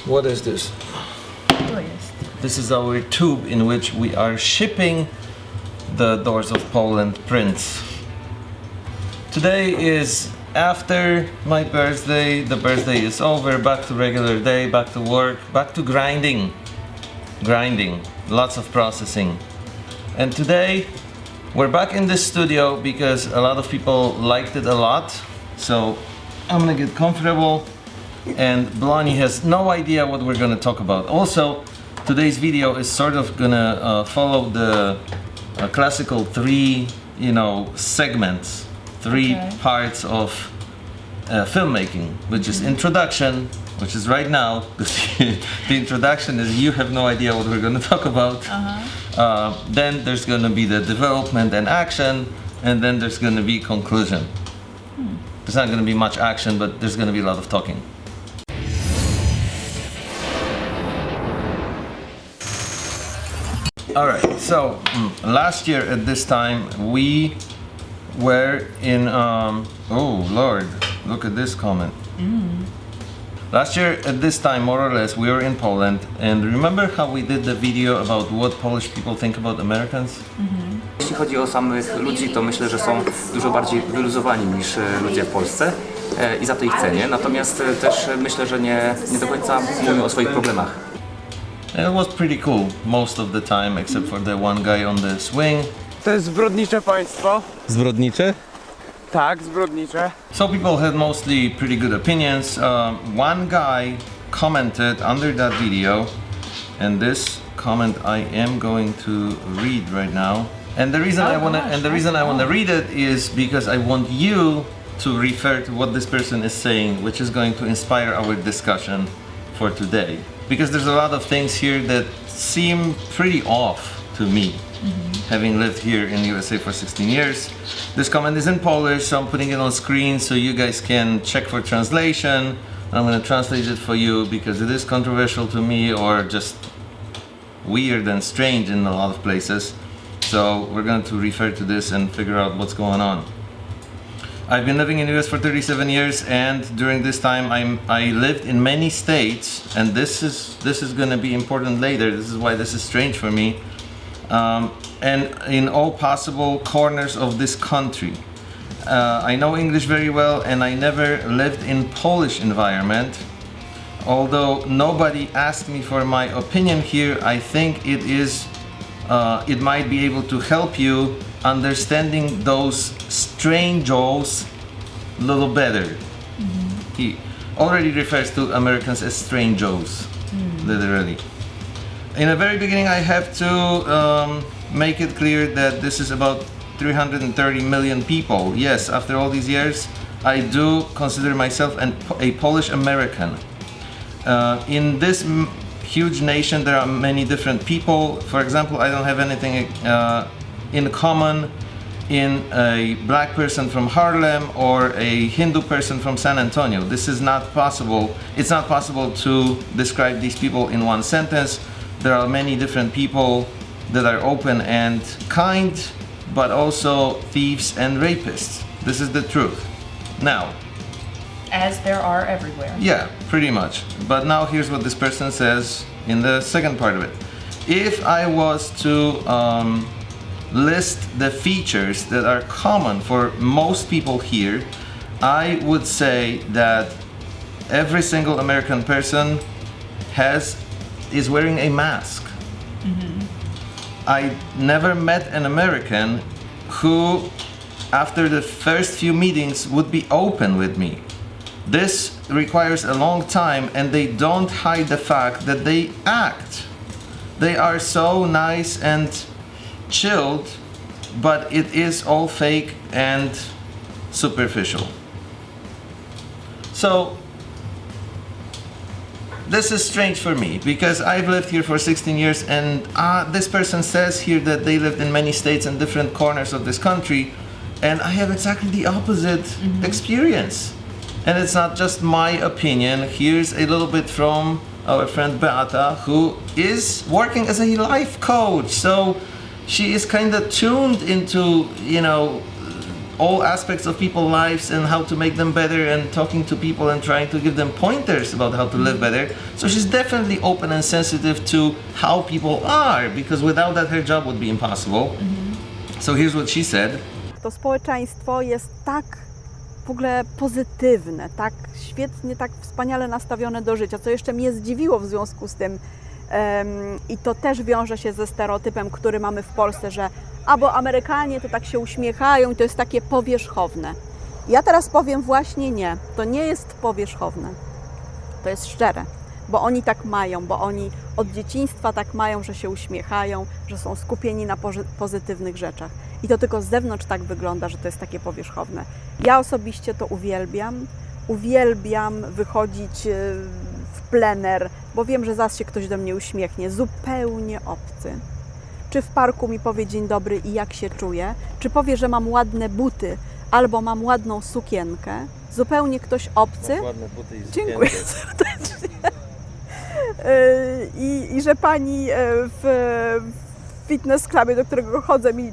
What is this? This is our tube in which we are shipping the Doors of Poland prints. Today is after my birthday. The birthday is over, back to regular day, back to work, back to grinding, lots of processing. And today we're back in this studio because a lot of people liked it a lot. So I'm gonna get comfortable, and Blondie has no idea what we're gonna talk about. Also, today's video is sort of gonna follow the classical three, segments, three parts of filmmaking, which is introduction, which is right now. The introduction is you have no idea what we're gonna talk about. Then there's gonna be the development and action, and then there's gonna be conclusion. There's not gonna be much action, but there's gonna be a lot of talking. Alright, so last year at this time we were in, oh Lord, look at this comment. Last year at this time, more or less, we were in Poland, and remember how we did the video about what Polish people think about Americans? Jeśli chodzi o samych ludzi, to myślę, że są dużo bardziej wyluzowani niż ludzie w Polsce i za to ich cenię. Natomiast też myślę, że nie do końca mówią o swoich problemach. It was pretty cool most of the time, except for the one guy on the swing. To jest zbrodnicze państwo. Zbrodnicze? Tak, zbrodnicze. So people had mostly pretty good opinions. One guy commented under that video, and this comment I am going to read right now. And the reason I want to read it is because I want you to refer to what this person is saying, which is going to inspire our discussion for today. Because there's a lot of things here that seem pretty off to me, having lived here in USA for 16 years. This comment is in Polish, so I'm putting it on screen so you guys can check for translation. I'm going to translate it for you because it is controversial to me, or just weird and strange in a lot of places. So we're going to refer to this and figure out what's going on. I've been living in the US for 37 years, and during this time I lived in many states, and this is going to be important later. This is why this is strange for me. And in all possible corners of this country. I know English very well, and I never lived in Polish environment. Although nobody asked me for my opinion here, I think it might be able to help you understanding those strangers a little better. He already refers to Americans as strangers, literally. In the very beginning, I have to make it clear that this is about 330 million people. Yes, after all these years, I do consider myself a Polish American. In this huge nation, there are many different people. For example, I don't have anything in common in a black person from Harlem or a Hindu person from San Antonio. This is not possible. It's not possible to describe these people in one sentence. There are many different people that are open and kind, but also thieves and rapists. This is the truth. Now, as there are everywhere. Yeah, pretty much. But now here's what this person says in the second part of it. If I was to list the features that are common for most people here, I would say that every single American person is wearing a mask. I never met an American who, after the first few meetings, would be open with me. This requires a long time, and they don't hide the fact that they act. They are so nice and chilled, but it is all fake and superficial. So this is strange for me because I've lived here for 16 years, and this person says here that they lived in many states and different corners of this country, and I have exactly the opposite experience. And it's not just my opinion. Here's a little bit from our friend Beata, who is working as a life coach. So she is kind of tuned into, all aspects of people's lives and how to make them better, and talking to people and trying to give them pointers about how to live better. So she's definitely open and sensitive to how people are, because without that her job would be impossible. So here's what she said. To społeczeństwo jest tak w ogóle pozytywne, tak świetnie, tak wspaniale nastawione do życia, co jeszcze mnie zdziwiło w związku z tym, i to też wiąże się ze stereotypem, który mamy w Polsce, że albo Amerykanie to tak się uśmiechają i to jest takie powierzchowne. Ja teraz powiem właśnie nie, to nie jest powierzchowne, to jest szczere, bo oni tak mają, bo oni od dzieciństwa tak mają, że się uśmiechają, że są skupieni na pozytywnych rzeczach. I to tylko z zewnątrz tak wygląda, że to jest takie powierzchowne. Ja osobiście to uwielbiam wychodzić w plener, bo wiem, że zaraz się ktoś do mnie uśmiechnie, zupełnie obcy. Czy w parku mi powie dzień dobry i jak się czuję, czy powie, że mam ładne buty, albo mam ładną sukienkę, zupełnie ktoś obcy. Ładne buty i dziękuję serdecznie. I że pani w fitness clubie, do którego chodzę, mi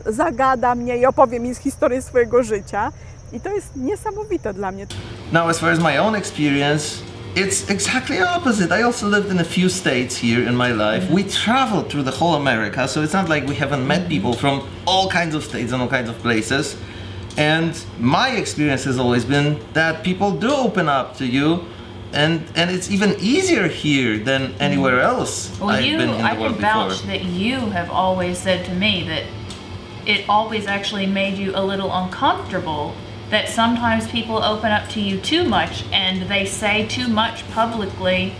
zagada mnie i opowie mi historię swojego życia. I to jest niesamowite dla mnie. Now, as far as my own experience, it's exactly opposite. I also lived in a few states here in my life. We traveled through the whole America, so it's not like we haven't met people from all kinds of states and all kinds of places. And my experience has always been that people do open up to you, and it's even easier here than anywhere else Well, I've been in the I world can before. vouch that you have always said to me that it always actually made you a little uncomfortable, that sometimes people open up to you too much and they say too much publicly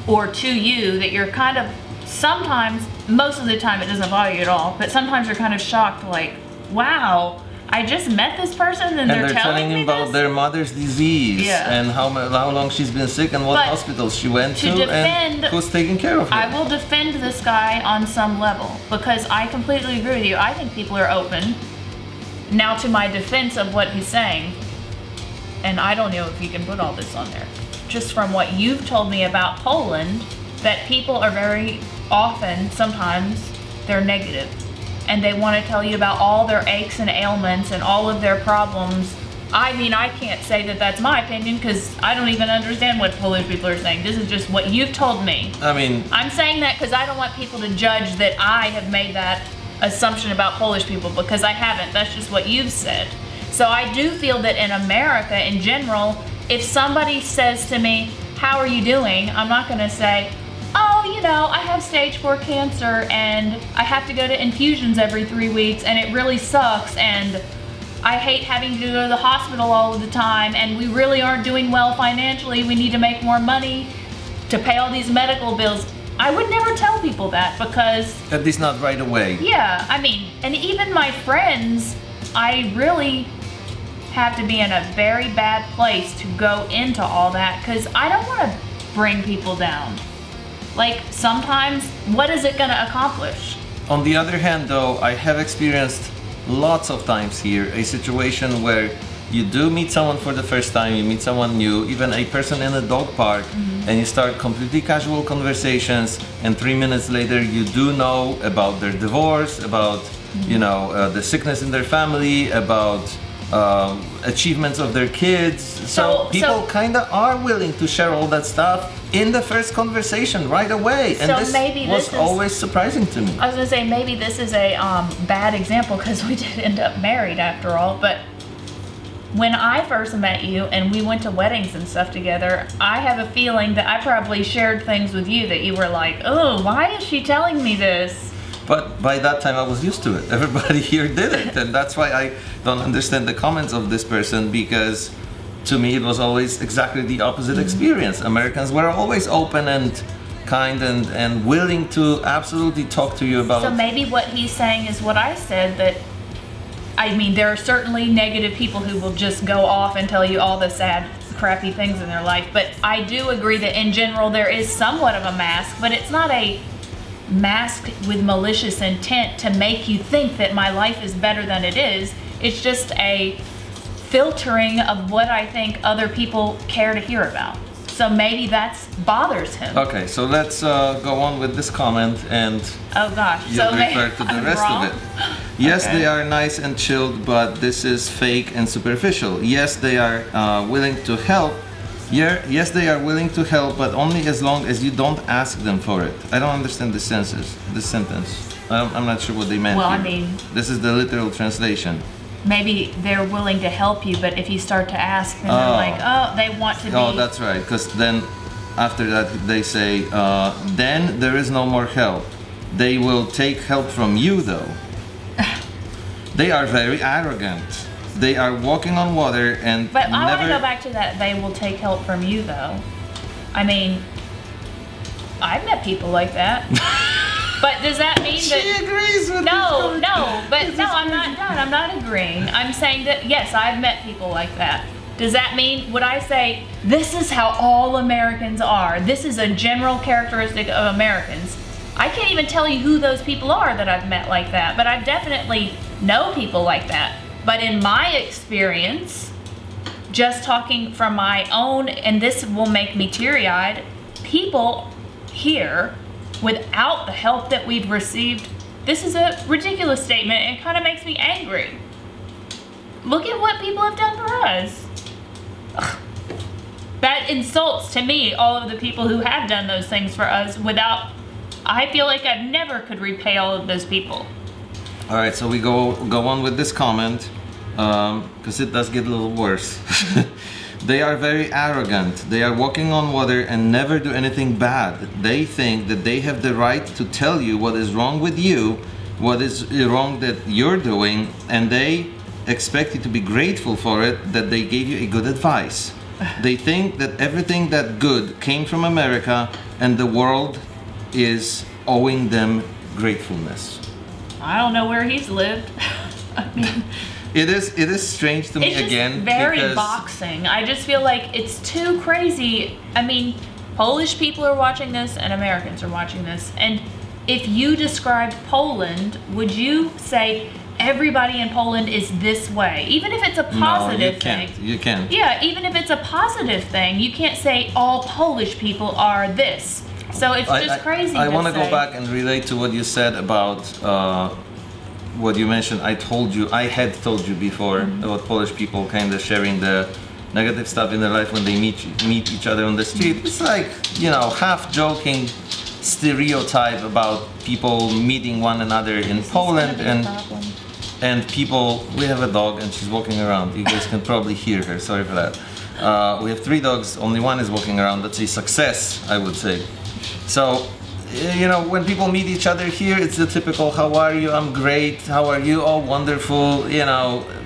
or to you that you're kind of, sometimes, most of the time it doesn't bother you at all, but sometimes you're kind of shocked, like, wow, I just met this person and they're telling me about this? their mother's disease, Yeah. and how long she's been sick and what But hospitals she went to to defend- and who's taking care of her. I will defend this guy on some level because I completely agree with you. I think people are open. Now, to my defense of what he's saying, and I don't know if you can put all this on there, just from what you've told me about Poland, that people are very often, sometimes, they're negative. And they want to tell you about all their aches and ailments and all of their problems. I mean, I can't say that that's my opinion because I don't even understand what Polish people are saying. This is just what you've told me. I mean, I'm saying that because I don't want people to judge that I have made that assumption about Polish people, because I haven't. That's just what you've said. So I do feel that in America in general, if somebody says to me, how are you doing? I'm not going to say, oh, you know, I have stage 4 cancer and I have to go to infusions every 3 weeks and it really sucks and I hate having to go to the hospital all of the time and we really aren't doing well financially. We need to make more money to pay all these medical bills. I would never tell people that because, at least not right away. yeah, I mean, and even my friends, I really have to be in a very bad place to go into all that because I don't want to bring people down. Like, sometimes, what is it going to accomplish? On the other hand, though, I have experienced lots of times here a situation where you do meet someone for the first time, you meet someone new, even a person in a dog park, and you start completely casual conversations, and 3 minutes later you do know about their divorce, about the sickness in their family, about achievements of their kids. So people kind of are willing to share all that stuff in the first conversation right away, and So this maybe was this is- always surprising to me. I was going to say, maybe this is a bad example because we did end up married after all, but when I first met you and we went to weddings and stuff together, I have a feeling that I probably shared things with you that you were like, oh, why is she telling me this? But by that time I was used to it. Everybody here did it, and that's why I don't understand the comments of this person, because to me it was always exactly the opposite experience. Americans were always open and kind and willing to absolutely talk to you about. So maybe what he's saying is what I said, that I mean, there are certainly negative people who will just go off and tell you all the sad, crappy things in their life. But I do agree that in general there is somewhat of a mask, but it's not a mask with malicious intent to make you think that my life is better than it is. It's just a filtering of what I think other people care to hear about. So maybe that bothers him. Okay, so let's go on with this comment, and Oh gosh, you'll so maybe refer to the I'm rest wrong. of it. Yes, Okay. they are nice and chilled, but this is fake and superficial. Yes, they are willing to help. Yeah, yes, they are willing to help, but only as long as you don't ask them for it. I don't understand this sentence. I'm not sure what they meant. Well, I here. mean- this is the literal translation. Maybe they're willing to help you, but if you start to ask, then they're like, oh, they want to be. Oh, that's right. Because then, after that, they say, then there is no more help. They will take help from you, though. They are very arrogant. They are walking on water and But I want never. to go back to that. They will take help from you, though. I mean, I've met people like that. But does that mean that? She agrees with No, this. no, but no, I'm not done. I'm not agreeing. I'm saying that yes, I've met people like that. Does that mean, would I say, this is how all Americans are? This is a general characteristic of Americans. I can't even tell you who those people are that I've met like that, but I definitely know people like that. But in my experience, just talking from my own, and this will make me teary-eyed, people here, without the help that we've received, this is a ridiculous statement and kind of makes me angry. Look at what people have done for us. Ugh. That insults to me all of the people who have done those things for us without, I feel like I never could repay all of those people. All right, so we go on with this comment because it does get a little worse. They are very arrogant. They are walking on water and never do anything bad. They think that they have the right to tell you what is wrong with you, what is wrong that you're doing, and they expect you to be grateful for it, that they gave you a good advice. They think that everything that good came from America and the world is owing them gratefulness. I don't know where he's lived. I mean, It is strange to me it's just again very because boxing. I just feel like it's too crazy. I mean, Polish people are watching this and Americans are watching this. And if you described Poland, would you say everybody in Poland is this way? Even if it's a positive thing. You can't. Yeah, even if it's a positive thing, you can't say all Polish people are this. So it's just crazy. I want to go say. back and relate to what you said about what you mentioned. I had told you before about Polish people kind of sharing the negative stuff in their life when they meet each other on the street. It's like, half joking stereotype about people meeting one another in Poland and people. We have a dog and she's walking around. You guys can probably hear her. Sorry for that. We have 3 dogs. Only one is walking around. That's a success, I would say. So, when people meet each other here, it's the typical, how are you? I'm great. How are you? Oh, wonderful.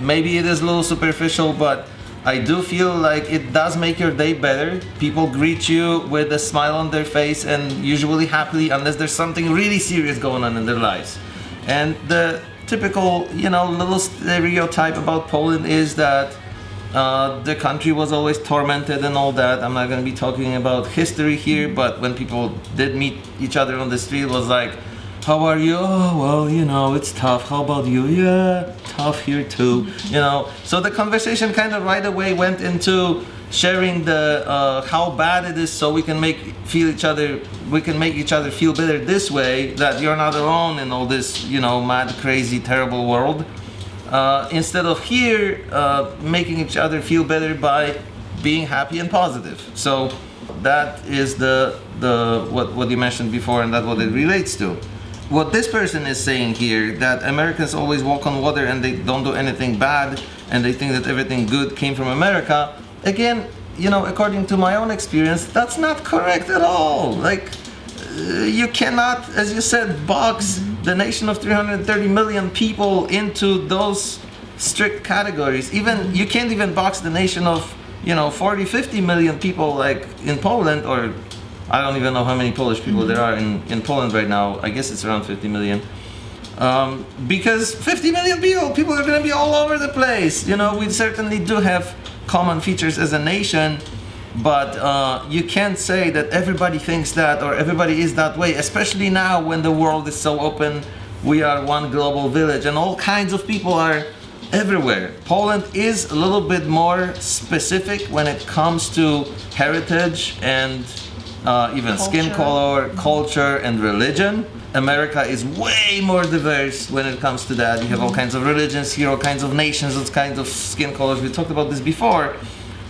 Maybe it is a little superficial, but I do feel like it does make your day better. People greet you with a smile on their face and usually happily, unless there's something really serious going on in their lives. And the typical, little stereotype about Poland is that the country was always tormented and all that. I'm not going to be talking about history here, but when people did meet each other on the street, it was like, how are you? Oh, well, it's tough. How about you? Yeah, tough here too. So the conversation kind of right away went into sharing the how bad it is, so we can make each other feel better this way, that you're not alone in all this, mad, crazy, terrible world. Instead of here making each other feel better by being happy and positive. So that is what you mentioned before, and that's what it relates to. What this person is saying here, that Americans always walk on water and they don't do anything bad, and they think that everything good came from America. Again, according to my own experience, that's not correct at all. Like, you cannot, as you said, box the nation of 330 million people into those strict categories. Even you can't even box the nation of 40, 50 million people like in Poland, or I don't even know how many Polish people there are in Poland right now. I guess it's around 50 million. Because 50 million people are going to be all over the place. We certainly do have common features as a nation. But you can't say that everybody thinks that or everybody is that way, especially now when the world is so open. We are one global village and all kinds of people are everywhere. Poland is a little bit more specific when it comes to heritage and even skin Culture. color, culture, and religion. America is way more diverse when it comes to that. You have all kinds of religions here, all kinds of nations, all kinds of skin colors. We talked about this before.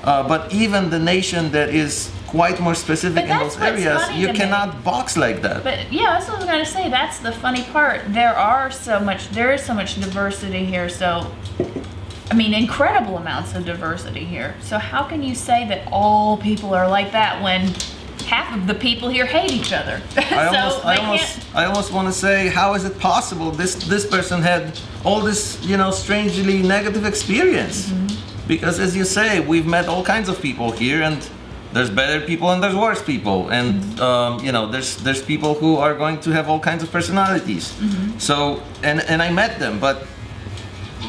But even the nation that is quite more specific But in that's those what's areas, funny you to me. cannot box like that. But yeah, that's what I was gonna say. That's the funny part. There is so much diversity here. So, I mean, incredible amounts of diversity here. So how can you say that all people are like that when half of the people here hate each other? I almost want to say, how is it possible this person had all this, strangely negative experience? Mm-hmm. Because as you say, we've met all kinds of people here, and there's better people and there's worse people, and Mm-hmm. there's people who are going to have all kinds of personalities. Mm-hmm. So and I met them, but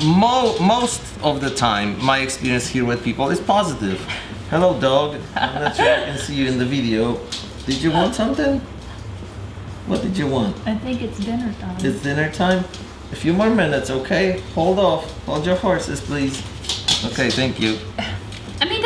most of the time my experience here with people is positive. Hello, dog. I'm not sure I can see you in the video. Did you want something? What did you want? I think it's dinner time. It's dinner time? A few more minutes, okay? Hold off. Hold your horses, please. Okay, thank you. I mean,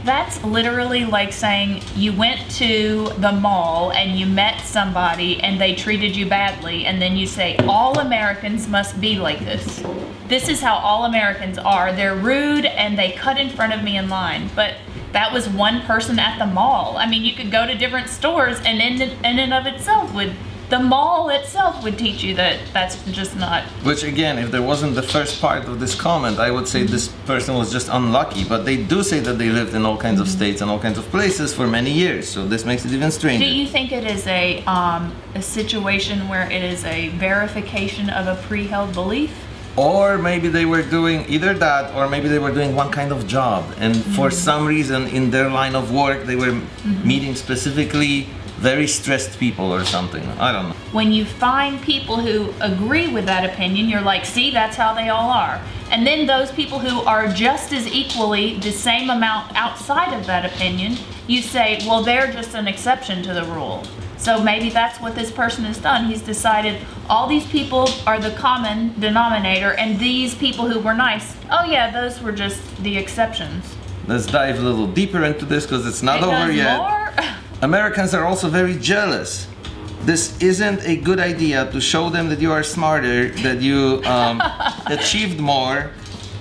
that's literally like saying you went to the mall and you met somebody and they treated you badly, and then you say all Americans must be like this. This is how all Americans are. They're rude and they cut in front of me in line. But that was one person at the mall. I mean, you could go to different stores, and in and of itself the mall itself would teach you that that's just not. Which again, if there wasn't the first part of this comment, I would say this person was just unlucky. But they do say that they lived in all kinds of states and all kinds of places for many years, so this makes it even stranger. Do you think it is a situation where it is a verification of a pre-held belief? Or maybe they were doing either that, or maybe they were doing one kind of job, and for some reason in their line of work they were meeting specifically very stressed people or something. I don't know. When you find people who agree with that opinion, you're like, see, that's how they all are. And then those people who are just as equally the same amount outside of that opinion, you say, well, they're just an exception to the rule. So maybe that's what this person has done. He's decided all these people are the common denominator, and these people who were nice, oh yeah, those were just the exceptions. Let's dive a little deeper into this because it's not It over does yet. more? Americans are also very jealous. This isn't a good idea to show them that you are smarter, that you achieved more,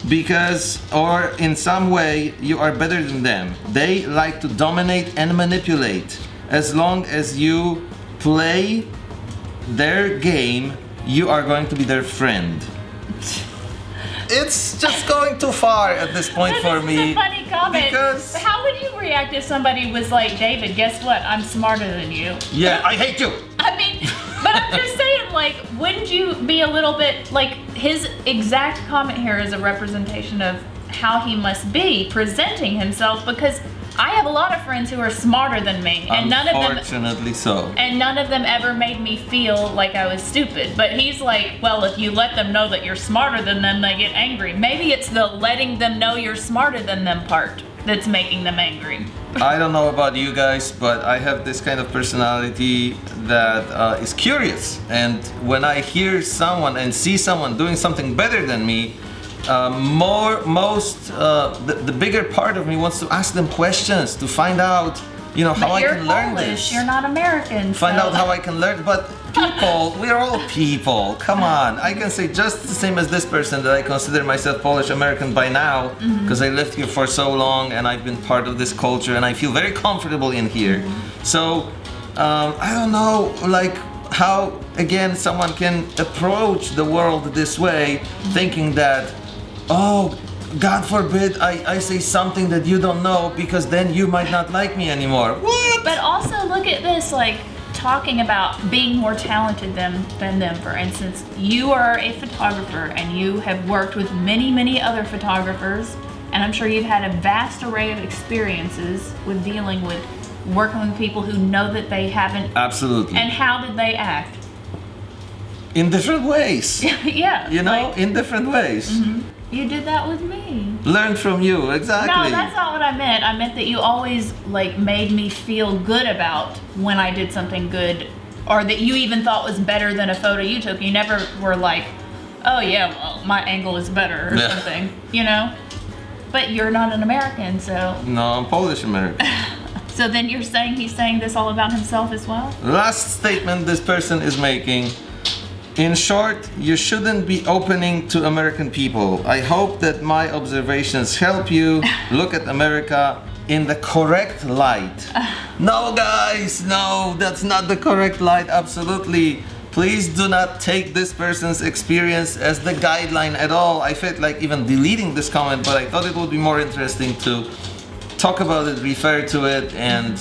because, or in some way, you are better than them. They like to dominate and manipulate. As long as you play their game, you are going to be their friend. It's just going too far at this point for me. This is a funny comment. Because how would you react if somebody was like, David, guess what? I'm smarter than you. yeah, I hate you. I mean, but I'm just saying, like, wouldn't you be a little bit, like, his exact comment here is a representation of how he must be presenting himself, because I have a lot of friends who are smarter than me, and Unfortunately so. none of them ever made me feel like I was stupid. But he's like, well, if you let them know that you're smarter than them, they get angry. Maybe it's the letting them know you're smarter than them part that's making them angry. I don't know about you guys, but I have this kind of personality that is curious. And when I hear someone and see someone doing something better than me, the bigger part of me wants to ask them questions to find out, how I can learn this. You're not American. Find out how I can learn. But people, we're all people. Come on. I can say just the same as this person that I consider myself Polish American by now, because I lived here for so long and I've been part of this culture and I feel very comfortable in here. So I don't know, like, how again someone can approach the world this way, thinking that, oh, God forbid I say something that you don't know, because then you might not like me anymore. What? But also look at this, like, talking about being more talented than them. For instance, you are a photographer and you have worked with many, many other photographers, and I'm sure you've had a vast array of experiences with dealing with working with people who know that they haven't. Absolutely. And how did they act? In different ways. Yeah. In different ways. You did that with me. Learn from you, exactly. No, that's not what I meant. I meant that you always, like, made me feel good about when I did something good, or that you even thought was better than a photo you took. You never were like, oh yeah, well, my angle is better or something, But you're not an American, so. No, I'm Polish American. So then you're saying he's saying this all about himself as well? Last statement this person is making. In short, you shouldn't be opening to American people. I hope that my observations help you look at America in the correct light. No, guys, no, that's not the correct light, absolutely. Please do not take this person's experience as the guideline at all. I felt like even deleting this comment, but I thought it would be more interesting to talk about it, refer to it, and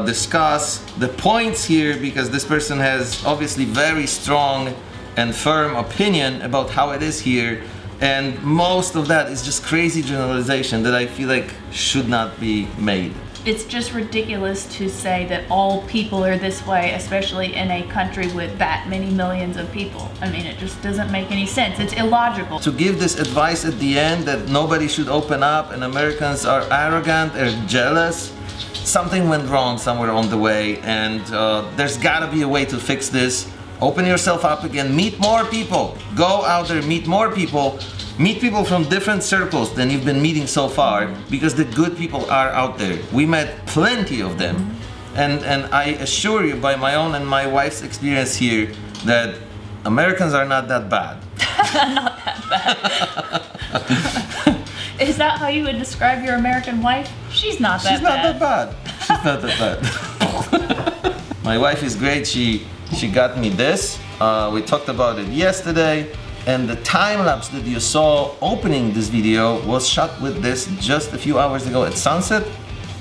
discuss the points here, because this person has obviously very strong and firm opinion about how it is here, and most of that is just crazy generalization that I feel like should not be made. It's just ridiculous to say that all people are this way, especially in a country with that many millions of people. I mean, it just doesn't make any sense. It's illogical. To give this advice at the end that nobody should open up and Americans are arrogant or jealous, something went wrong somewhere on the way, and there's gotta be a way to fix this. Open yourself up again, meet more people, go out there, meet more people, meet people from different circles than you've been meeting so far, because the good people are out there. We met plenty of them, and I assure you by my own and my wife's experience here that Americans are not that bad. Not that bad. Is that how you would describe your American wife? She's not that bad. She's not that bad. My wife is great. She got me this. We talked about it yesterday, and the time lapse that you saw opening this video was shot with this just a few hours ago at sunset,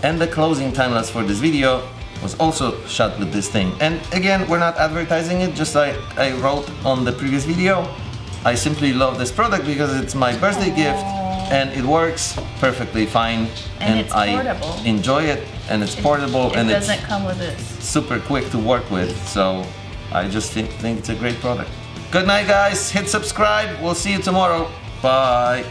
and the closing time lapse for this video was also shot with this thing. And again, we're not advertising it, just like I wrote on the previous video. I simply love this product because it's my birthday gift, and it works perfectly fine, And it's portable. I enjoy it, and it's portable, It and doesn't it's come with this. super quick to work with. So I just think it's a great product. Good night, guys. Hit subscribe. We'll see you tomorrow. Bye.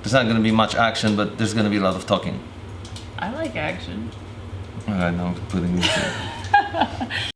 There's not going to be much action, but there's going to be a lot of talking. I like action. All right, now I'm putting this in.